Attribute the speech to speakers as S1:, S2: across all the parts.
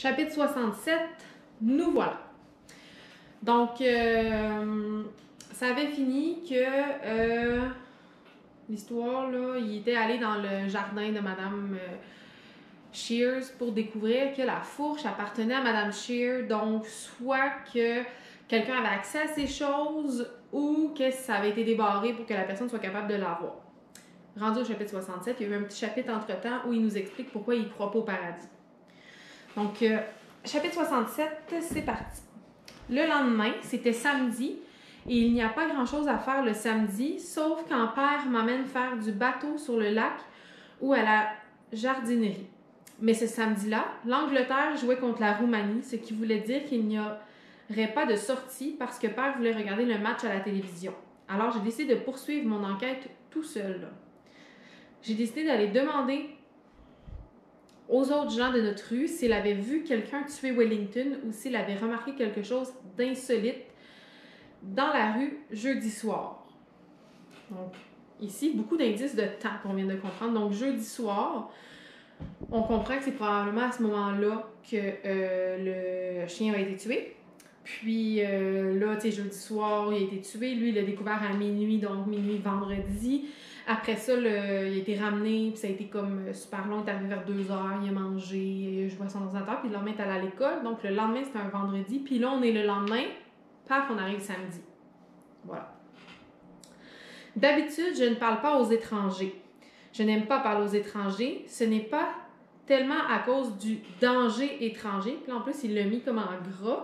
S1: Chapitre 67, nous voilà. Donc, ça avait fini que l'histoire, là, il était allé dans le jardin de Madame Shears pour découvrir que la fourche appartenait à Madame Shears. Donc, soit que quelqu'un avait accès à ces choses ou que ça avait été débarré pour que la personne soit capable de l'avoir. Rendu au chapitre 67, il y a eu un petit chapitre entre-temps où il nous explique pourquoi il ne croit pas au paradis. Donc, chapitre 67, c'est parti. Le lendemain, c'était samedi, et il n'y a pas grand-chose à faire le samedi, sauf quand père m'amène faire du bateau sur le lac ou à la jardinerie. Mais ce samedi-là, l'Angleterre jouait contre la Roumanie, ce qui voulait dire qu'il n'y aurait pas de sortie parce que père voulait regarder le match à la télévision. Alors, j'ai décidé de poursuivre mon enquête tout seul. J'ai décidé d'aller demander aux autres gens de notre rue s'il avait vu quelqu'un tuer Wellington ou s'il avait remarqué quelque chose d'insolite dans la rue jeudi soir. Donc, ici, beaucoup d'indices de temps qu'on vient de comprendre. Donc, jeudi soir, on comprend que c'est probablement à ce moment-là que le chien a été tué. Puis là, tu sais, jeudi soir, il a été tué. Lui, il l'a découvert à minuit, donc minuit vendredi. Après ça, il a été ramené, puis ça a été comme super long. Il est arrivé vers 2h, il a mangé, il a joué à son ordinateur, puis le lendemain, il est allé à l'école. Donc, le lendemain, c'était un vendredi. Puis là, on est le lendemain, paf, on arrive samedi. Voilà. D'habitude, je ne parle pas aux étrangers. Je n'aime pas parler aux étrangers. Ce n'est pas tellement à cause du danger étranger. Puis là, en plus, il l'a mis comme en gras.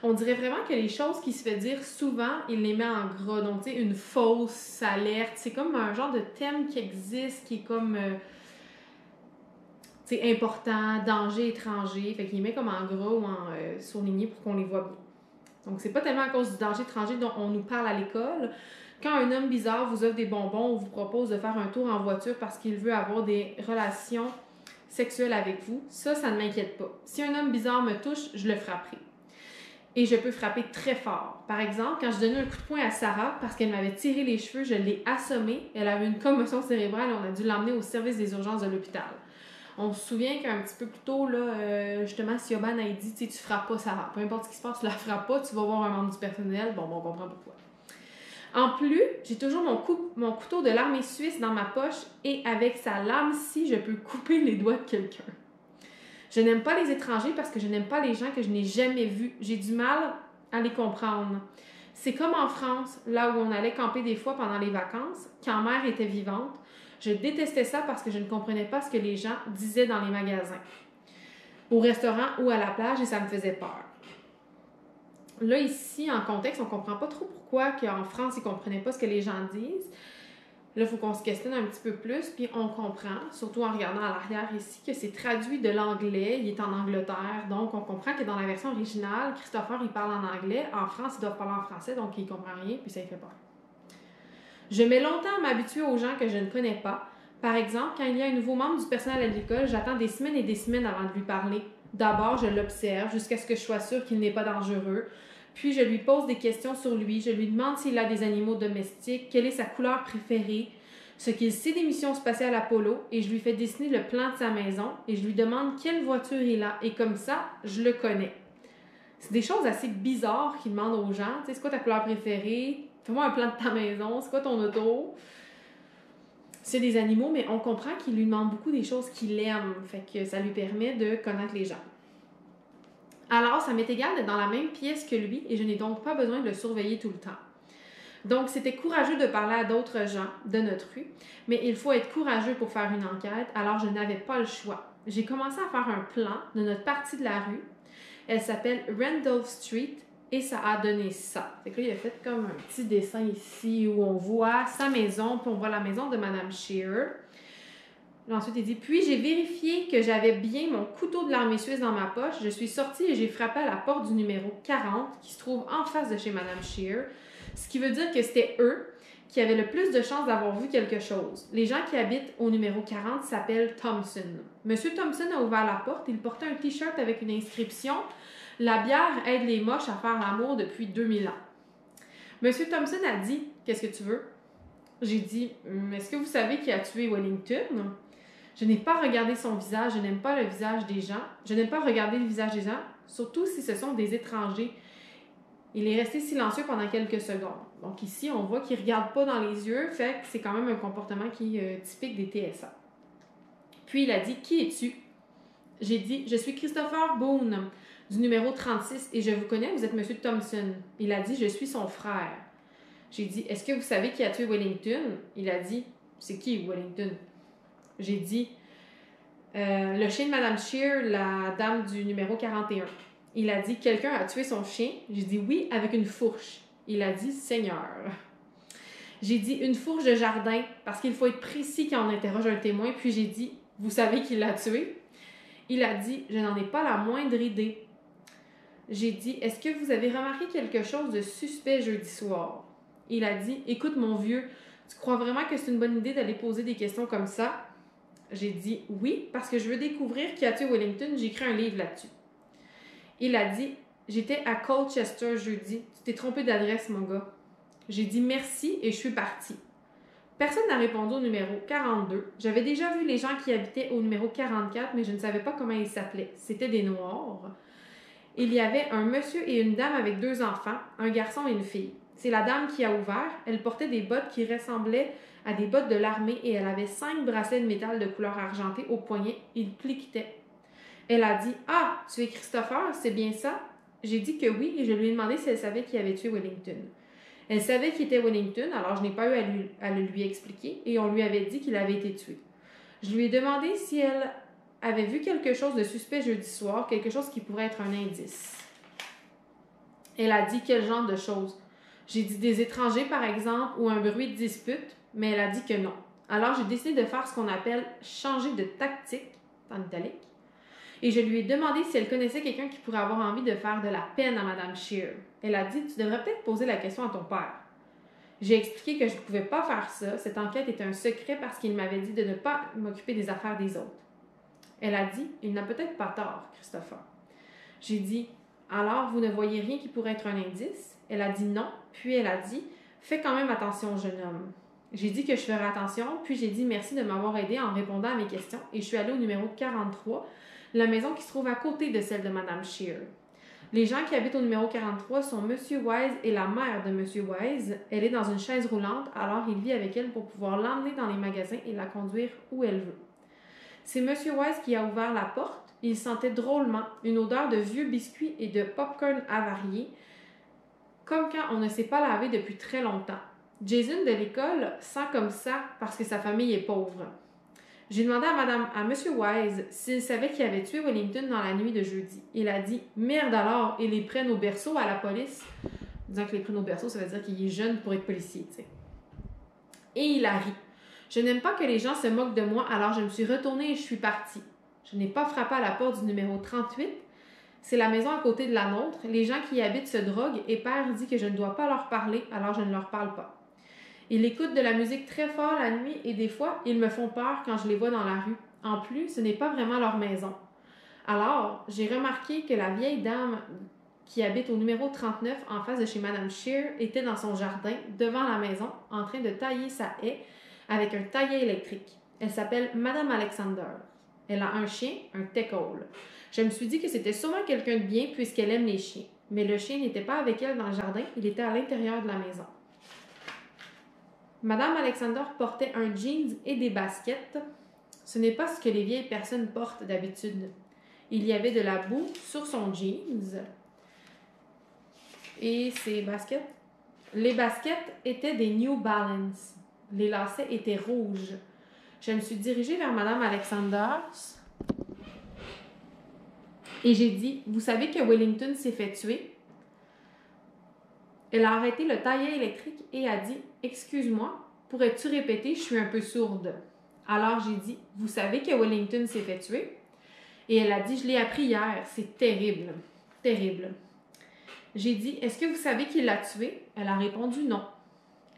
S1: On dirait vraiment que les choses qui se fait dire souvent, il les met en gras. Donc, tu sais, une fausse alerte. C'est comme un genre de thème qui existe, qui est comme, tu sais, important, danger étranger. Fait qu'il les met comme en gras ou en surligné pour qu'on les voit bien. Donc, c'est pas tellement à cause du danger étranger dont on nous parle à l'école. Quand un homme bizarre vous offre des bonbons ou vous propose de faire un tour en voiture parce qu'il veut avoir des relations sexuelles avec vous, ça ne m'inquiète pas. Si un homme bizarre me touche, je le frapperai. Et je peux frapper très fort. Par exemple, quand je donnais un coup de poing à Sarah parce qu'elle m'avait tiré les cheveux, je l'ai assommée. Elle avait une commotion cérébrale et on a dû l'emmener au service des urgences de l'hôpital. On se souvient qu'un petit peu plus tôt, là, justement, Siobhan a dit, tu frappes pas Sarah. Peu importe ce qui se passe, tu la frappes pas, tu vas voir un membre du personnel. Bon, on comprend pourquoi. En plus, j'ai toujours mon couteau de l'armée suisse dans ma poche et avec sa lame-ci, je peux couper les doigts de quelqu'un. Je n'aime pas les étrangers parce que je n'aime pas les gens que je n'ai jamais vus. J'ai du mal à les comprendre. C'est comme en France, là où on allait camper des fois pendant les vacances, quand mère était vivante. Je détestais ça parce que je ne comprenais pas ce que les gens disaient dans les magasins, au restaurant ou à la plage et ça me faisait peur. Là, ici, en contexte, on ne comprend pas trop pourquoi qu'en France, ils ne comprenaient pas ce que les gens disent. Là, il faut qu'on se questionne un petit peu plus, puis on comprend, surtout en regardant à l'arrière ici, que c'est traduit de l'anglais, il est en Angleterre, donc on comprend que dans la version originale, Christopher, il parle en anglais, en France, il doit parler en français, donc il ne comprend rien, puis ça lui fait peur. Je mets longtemps à m'habituer aux gens que je ne connais pas. Par exemple, quand il y a un nouveau membre du personnel à l'école, j'attends des semaines et des semaines avant de lui parler. D'abord, je l'observe jusqu'à ce que je sois sûre qu'il n'est pas dangereux. Puis, je lui pose des questions sur lui. Je lui demande s'il a des animaux domestiques, quelle est sa couleur préférée, ce qu'il sait des missions spatiales Apollo, et je lui fais dessiner le plan de sa maison, et je lui demande quelle voiture il a, et comme ça, je le connais. C'est des choses assez bizarres qu'il demande aux gens. Tu sais, c'est quoi ta couleur préférée? Fais-moi un plan de ta maison. C'est quoi ton auto? C'est des animaux, mais on comprend qu'il lui demande beaucoup des choses qu'il aime. Fait que ça lui permet de connaître les gens. Alors, ça m'est égal d'être dans la même pièce que lui et je n'ai donc pas besoin de le surveiller tout le temps. Donc, c'était courageux de parler à d'autres gens de notre rue, mais il faut être courageux pour faire une enquête, alors je n'avais pas le choix. J'ai commencé à faire un plan de notre partie de la rue. Elle s'appelle Randolph Street et ça a donné ça. Fait que là, il a fait comme un petit dessin ici où on voit sa maison, puis on voit la maison de Madame Shears. Ensuite, il dit, puis j'ai vérifié que j'avais bien mon couteau de l'armée suisse dans ma poche. Je suis sortie et j'ai frappé à la porte du numéro 40 qui se trouve en face de chez Madame Shears. Ce qui veut dire que c'était eux qui avaient le plus de chances d'avoir vu quelque chose. Les gens qui habitent au numéro 40 s'appellent Thompson. Monsieur Thompson a ouvert la porte. Il portait un t-shirt avec une inscription « La bière aide les moches à faire l'amour depuis 2000 ans ». Monsieur Thompson a dit « Qu'est-ce que tu veux? » J'ai dit « Est-ce que vous savez qui a tué Wellington? » Je n'ai pas regardé son visage, je n'aime pas le visage des gens. Je n'aime pas regarder le visage des gens, surtout si ce sont des étrangers. Il est resté silencieux pendant quelques secondes. Donc ici, on voit qu'il ne regarde pas dans les yeux, fait que c'est quand même un comportement qui est typique des TSA. Puis il a dit « Qui es-tu? » J'ai dit « Je suis Christopher Boone, du numéro 36, et je vous connais, vous êtes M. Thompson. » Il a dit « Je suis son frère. » J'ai dit « Est-ce que vous savez qui a tué Wellington? » Il a dit « C'est qui Wellington? » J'ai dit le chien de Mme Shear, la dame du numéro 41. Il a dit « Quelqu'un a tué son chien? » J'ai dit « Oui, avec une fourche. » Il a dit « Seigneur. » J'ai dit « Une fourche de jardin, parce qu'il faut être précis quand on interroge un témoin. » Puis j'ai dit « Vous savez qui l'a tué? » Il a dit « Je n'en ai pas la moindre idée. » J'ai dit « Est-ce que vous avez remarqué quelque chose de suspect jeudi soir? » Il a dit « Écoute mon vieux, tu crois vraiment que c'est une bonne idée d'aller poser des questions comme ça? » J'ai dit « Oui, parce que je veux découvrir qui a tué Wellington, j'ai écrit un livre là-dessus. » Il a dit « J'étais à Colchester jeudi. Tu t'es trompé d'adresse, mon gars. » J'ai dit « Merci » et je suis partie. Personne n'a répondu au numéro 42. J'avais déjà vu les gens qui habitaient au numéro 44, mais je ne savais pas comment ils s'appelaient. C'était des Noirs. Il y avait un monsieur et une dame avec 2 enfants, un garçon et une fille. C'est la dame qui a ouvert. Elle portait des bottes qui ressemblaient à des bottes de l'armée et elle avait 5 bracelets de métal de couleur argentée au poignet. Ils cliquetaient. Elle a dit « Ah, tu es Christopher, c'est bien ça? » J'ai dit que oui et je lui ai demandé si elle savait qui avait tué Wellington. Elle savait qui était Wellington, alors je n'ai pas eu à le lui expliquer et on lui avait dit qu'il avait été tué. Je lui ai demandé si elle avait vu quelque chose de suspect jeudi soir, quelque chose qui pourrait être un indice. Elle a dit quel genre de choses. J'ai dit des étrangers par exemple ou un bruit de dispute, mais elle a dit que non. Alors j'ai décidé de faire ce qu'on appelle changer de tactique, en italique, et je lui ai demandé si elle connaissait quelqu'un qui pourrait avoir envie de faire de la peine à Mme Shear. Elle a dit « Tu devrais peut-être poser la question à ton père. » J'ai expliqué que je ne pouvais pas faire ça. Cette enquête était un secret parce qu'il m'avait dit de ne pas m'occuper des affaires des autres. Elle a dit « Il n'a peut-être pas tort, Christopher. » J'ai dit « Alors, vous ne voyez rien qui pourrait être un indice? » Elle a dit non, puis elle a dit « Fais quand même attention, jeune homme. » J'ai dit que je ferais attention, puis j'ai dit merci de m'avoir aidé en répondant à mes questions et je suis allée au numéro 43, la maison qui se trouve à côté de celle de Mme Shear. Les gens qui habitent au numéro 43 sont M. Wise et la mère de M. Wise. Elle est dans une chaise roulante, alors il vit avec elle pour pouvoir l'emmener dans les magasins et la conduire où elle veut. C'est M. Wise qui a ouvert la porte. Il sentait drôlement une odeur de vieux biscuits et de popcorn avarié, comme quand on ne s'est pas lavé depuis très longtemps. Jason de l'école sent comme ça parce que sa famille est pauvre. J'ai demandé à M. Wise s'il savait qui avait tué Wellington dans la nuit de jeudi. Il a dit « Merde alors, ils les prennent au berceau à la police. » Disant que les prennent au berceau, ça veut dire qu'il est jeune pour être policier, tu sais. Et il a ri. Je n'aime pas que les gens se moquent de moi, alors je me suis retournée et je suis partie. Je n'ai pas frappé à la porte du numéro 38. C'est la maison à côté de la nôtre. Les gens qui y habitent se droguent et père dit que je ne dois pas leur parler, alors je ne leur parle pas. Ils écoutent de la musique très fort la nuit et des fois, ils me font peur quand je les vois dans la rue. En plus, ce n'est pas vraiment leur maison. Alors, j'ai remarqué que la vieille dame qui habite au numéro 39 en face de chez Mme Shear était dans son jardin, devant la maison, en train de tailler sa haie avec un taillet électrique. Elle s'appelle Mme Alexander. Elle a un chien, un Teckole. Je me suis dit que c'était sûrement quelqu'un de bien puisqu'elle aime les chiens. Mais le chien n'était pas avec elle dans le jardin, il était à l'intérieur de la maison. Madame Alexander portait un jeans et des baskets. Ce n'est pas ce que les vieilles personnes portent d'habitude. Il y avait de la boue sur son jeans et ses baskets. Les baskets étaient des New Balance. Les lacets étaient rouges. Je me suis dirigée vers Madame Alexander et j'ai dit « Vous savez que Wellington s'est fait tuer? » Elle a arrêté le taillet électrique et a dit « Excuse-moi, pourrais-tu répéter? Je suis un peu sourde. » Alors j'ai dit « Vous savez que Wellington s'est fait tuer? » Et elle a dit « Je l'ai appris hier. C'est terrible. Terrible. » J'ai dit « Est-ce que vous savez qui l'a tué? » Elle a répondu « Non. »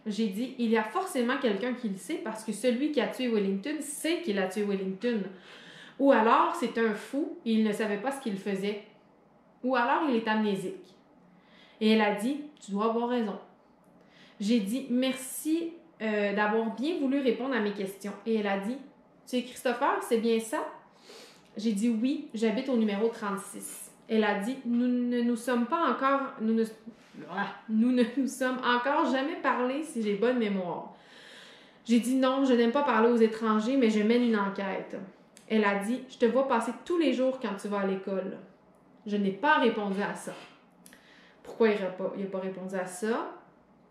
S1: J'ai dit « Il y a forcément quelqu'un qui le sait parce que celui qui a tué Wellington sait qu'il a tué Wellington. Ou alors c'est un fou et il ne savait pas ce qu'il faisait. Ou alors il est amnésique. » Et elle a dit « Tu dois avoir raison. » J'ai dit « Merci d'avoir bien voulu répondre à mes questions. » Et elle a dit Tu es Christopher, c'est bien ça? J'ai dit oui, j'habite au numéro 36. Elle a dit, nous ne nous sommes encore jamais parlé si j'ai bonne mémoire. J'ai dit non, je n'aime pas parler aux étrangers, mais je mène une enquête. Elle a dit, je te vois passer tous les jours quand tu vas à l'école. Je n'ai pas répondu à ça. Pourquoi il n'a pas répondu à ça?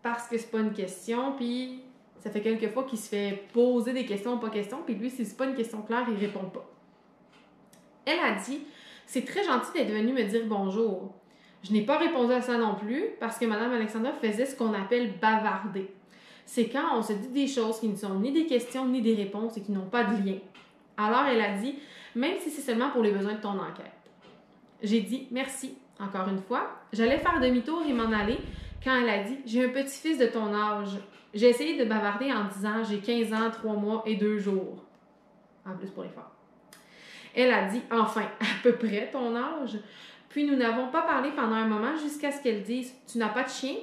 S1: Parce que c'est pas une question, puis ça fait quelques fois qu'il se fait poser des questions ou pas questions, puis lui, si c'est pas une question claire, il répond pas. Elle a dit, c'est très gentil d'être venue me dire bonjour. Je n'ai pas répondu à ça non plus, parce que Mme Alexandra faisait ce qu'on appelle bavarder. C'est quand on se dit des choses qui ne sont ni des questions ni des réponses et qui n'ont pas de lien. Alors elle a dit, même si c'est seulement pour les besoins de ton enquête. J'ai dit merci, encore une fois. J'allais faire demi-tour et m'en aller quand elle a dit, j'ai un petit-fils de ton âge. J'ai essayé de bavarder en disant, j'ai 15 ans, 3 mois et 2 jours. En plus pour les femmes. Elle a dit, enfin, à peu près ton âge. Puis nous n'avons pas parlé pendant un moment jusqu'à ce qu'elle dise, tu n'as pas de chien?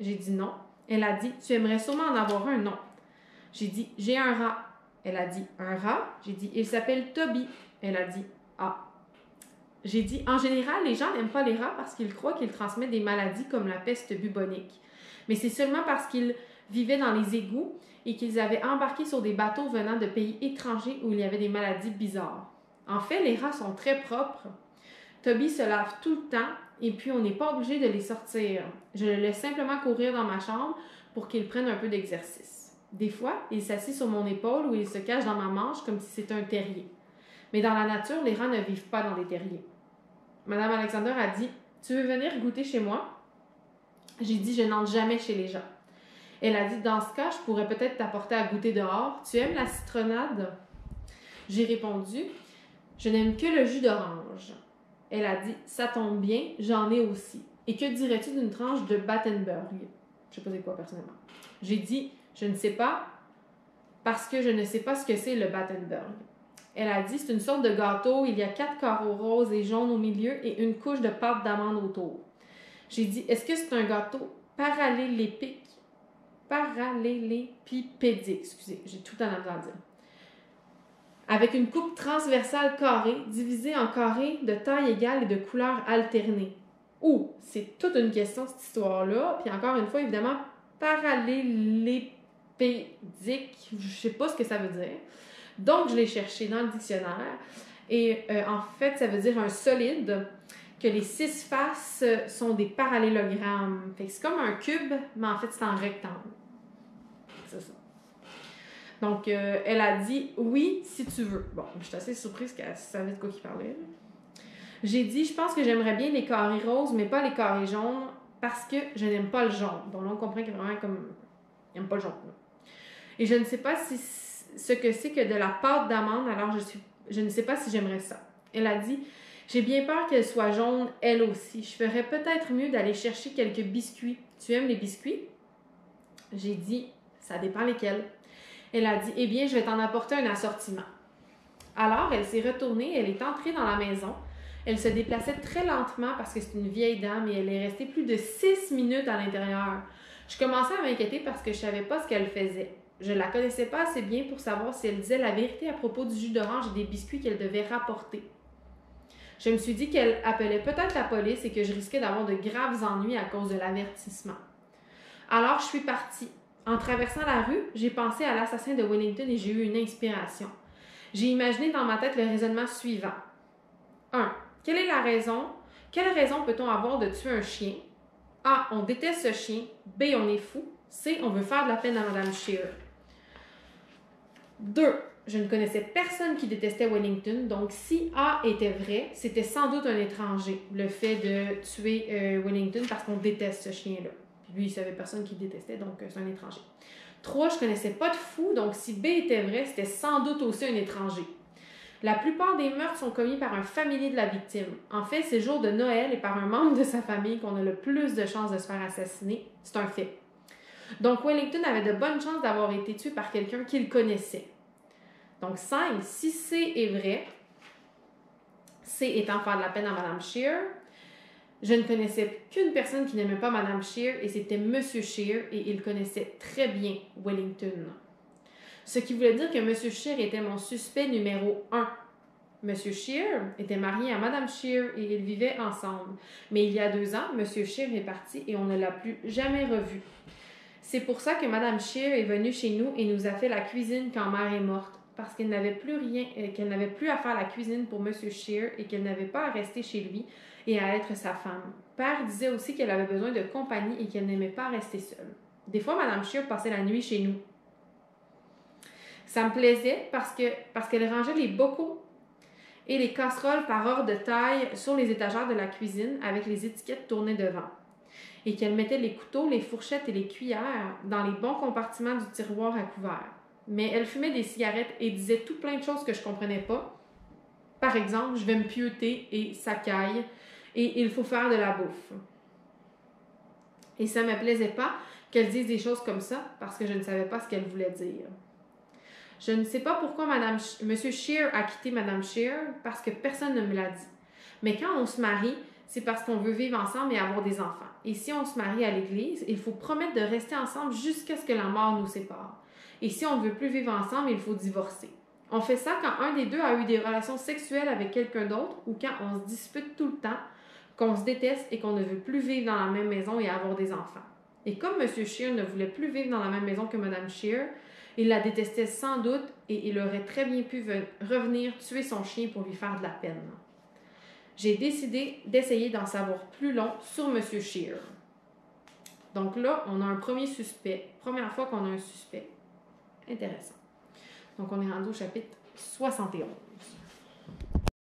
S1: J'ai dit non. Elle a dit, tu aimerais sûrement en avoir un, non. J'ai dit, j'ai un rat. Elle a dit, un rat? J'ai dit, il s'appelle Toby. Elle a dit, ah. J'ai dit, en général, les gens n'aiment pas les rats parce qu'ils croient qu'ils transmettent des maladies comme la peste bubonique. Mais c'est seulement parce qu'ils vivaient dans les égouts et qu'ils avaient embarqué sur des bateaux venant de pays étrangers où il y avait des maladies bizarres. En fait, les rats sont très propres. Toby se lave tout le temps et puis on n'est pas obligé de les sortir. Je le laisse simplement courir dans ma chambre pour qu'il prenne un peu d'exercice. Des fois, il s'assied sur mon épaule ou il se cache dans ma manche comme si c'était un terrier. Mais dans la nature, les rats ne vivent pas dans des terriers. Madame Alexander a dit, tu veux venir goûter chez moi? J'ai dit, je n'entre jamais chez les gens. Elle a dit, dans ce cas, je pourrais peut-être t'apporter à goûter dehors. Tu aimes la citronnade? J'ai répondu, je n'aime que le jus d'orange. Elle a dit, ça tombe bien, j'en ai aussi. Et que dirais-tu d'une tranche de Battenberg? Je sais pas c'est quoi personnellement. J'ai dit, je ne sais pas, parce que je ne sais pas ce que c'est le Battenberg. Elle a dit, c'est une sorte de gâteau, il y a 4 carreaux roses et jaunes au milieu et une couche de pâte d'amande autour. J'ai dit, est-ce que c'est un gâteau parallélépipédique? Excusez, j'ai tout en à dire. Avec une coupe transversale carrée, divisée en carrés de taille égale et de couleurs alternées. Ouh, c'est toute une question cette histoire-là. Puis encore une fois, évidemment, parallélépipédique, je sais pas ce que ça veut dire. Donc, je l'ai cherché dans le dictionnaire. Et en fait, ça veut dire un solide, que les 6 faces sont des parallélogrammes. Fait que c'est comme un cube, mais en fait, c'est en rectangle. C'est ça. Donc, elle a dit « Oui, si tu veux ». Bon, je suis assez surprise qu'elle savait de quoi qu'il parlait. J'ai dit « Je pense que j'aimerais bien les carrés roses, mais pas les carrés jaunes, parce que je n'aime pas le jaune. » Donc là, on comprend qu'il est vraiment comme... Il n'aime pas le jaune. Là. Et je ne sais pas ce que c'est que de la pâte d'amande, alors je ne sais pas si j'aimerais ça. Elle a dit « J'ai bien peur qu'elle soit jaune, elle aussi. Je ferais peut-être mieux d'aller chercher quelques biscuits. Tu aimes les biscuits? » J'ai dit « Ça dépend lesquels. » Elle a dit, eh bien, je vais t'en apporter un assortiment. Alors, elle s'est retournée, elle est entrée dans la maison. Elle se déplaçait très lentement parce que c'est une vieille dame et elle est restée plus de 6 minutes à l'intérieur. Je commençais à m'inquiéter parce que je ne savais pas ce qu'elle faisait. Je ne la connaissais pas assez bien pour savoir si elle disait la vérité à propos du jus d'orange et des biscuits qu'elle devait rapporter. Je me suis dit qu'elle appelait peut-être la police et que je risquais d'avoir de graves ennuis à cause de l'avertissement. Alors, je suis partie. En traversant la rue, j'ai pensé à l'assassin de Wellington et j'ai eu une inspiration. J'ai imaginé dans ma tête le raisonnement suivant. 1. Quelle est la raison? Quelle raison peut-on avoir de tuer un chien? A. On déteste ce chien. B. On est fou. C. On veut faire de la peine à Mme Shearer. 2. Je ne connaissais personne qui détestait Wellington, donc si A était vrai, c'était sans doute un étranger, le fait de tuer Wellington parce qu'on déteste ce chien-là. Lui, il savait personne qui le détestait, donc c'est un étranger. 3, je connaissais pas de fou, donc si B était vrai, c'était sans doute aussi un étranger. La plupart des meurtres sont commis par un familier de la victime. En fait, c'est le jour de Noël et par un membre de sa famille qu'on a le plus de chances de se faire assassiner. C'est un fait. Donc, Wellington avait de bonnes chances d'avoir été tué par quelqu'un qu'il connaissait. Donc, 5, si C est vrai, C étant faire de la peine à Mme Shearer, je ne connaissais qu'une personne qui n'aimait pas Mme Shearer et c'était M. Shearer et il connaissait très bien Wellington. Ce qui voulait dire que M. Scheer était mon suspect numéro 1. M. Scheer était marié à Mme Scheer et ils vivaient ensemble. Mais il y a 2 ans, M. Scheer est parti et on ne l'a plus jamais revu. C'est pour ça que Mme Scheer est venue chez nous et nous a fait la cuisine quand mère est morte. Parce qu'elle n'avait plus à faire la cuisine pour M. Scheer et qu'elle n'avait pas à rester chez lui et à être sa femme. Père disait aussi qu'elle avait besoin de compagnie et qu'elle n'aimait pas rester seule. Des fois, Mme Scheer passait la nuit chez nous. Ça me plaisait parce qu'elle rangeait les bocaux et les casseroles par ordre de taille sur les étagères de la cuisine avec les étiquettes tournées devant. Et qu'elle mettait les couteaux, les fourchettes et les cuillères dans les bons compartiments du tiroir à couvert. Mais elle fumait des cigarettes et disait tout plein de choses que je comprenais pas. Par exemple, je vais me pieuter et ça caille et il faut faire de la bouffe. Et ça me plaisait pas qu'elle dise des choses comme ça parce que je ne savais pas ce qu'elle voulait dire. Je ne sais pas pourquoi M. Scheer a quitté Mme Scheer parce que personne ne me l'a dit. Mais quand on se marie, c'est parce qu'on veut vivre ensemble et avoir des enfants. Et si on se marie à l'église, il faut promettre de rester ensemble jusqu'à ce que la mort nous sépare. Et si on ne veut plus vivre ensemble, il faut divorcer. On fait ça quand un des deux a eu des relations sexuelles avec quelqu'un d'autre ou quand on se dispute tout le temps, qu'on se déteste et qu'on ne veut plus vivre dans la même maison et avoir des enfants. Et comme M. Scheer ne voulait plus vivre dans la même maison que Mme Scheer, il la détestait sans doute et il aurait très bien pu revenir tuer son chien pour lui faire de la peine. J'ai décidé d'essayer d'en savoir plus long sur M. Scheer. Donc là, on a un premier suspect. Première fois qu'on a un suspect. Intéressant. Donc on est rendu au chapitre 71.